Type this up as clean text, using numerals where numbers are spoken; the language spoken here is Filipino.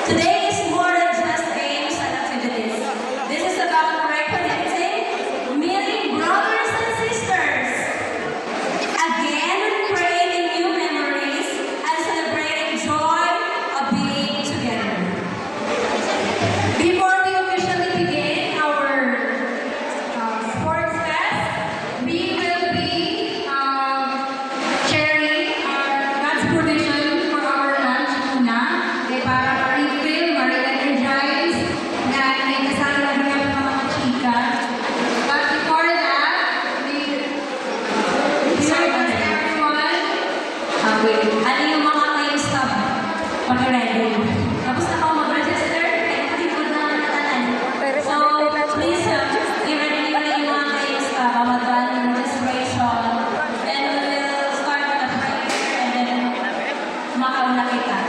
Today is more than just games and activities. This is about reconnecting, meeting brothers and sisters, again creating new memories and celebrating joy of being together. Before we officially begin our sports fest, we will be sharing God's provision for our lunch muna. Para ma-refill, ma-re-energize, na may kasama na ng mga chika. But before that, we request everyone. Wait, ano yung mga time stop? Pag-ready. Tapos na ako mag-register, kaya nakatipod na natanan. So, please, i-ready nyo na yung mga time stop. Mamadaan yung registration. Then, we will start with the prayer and then makauna kita.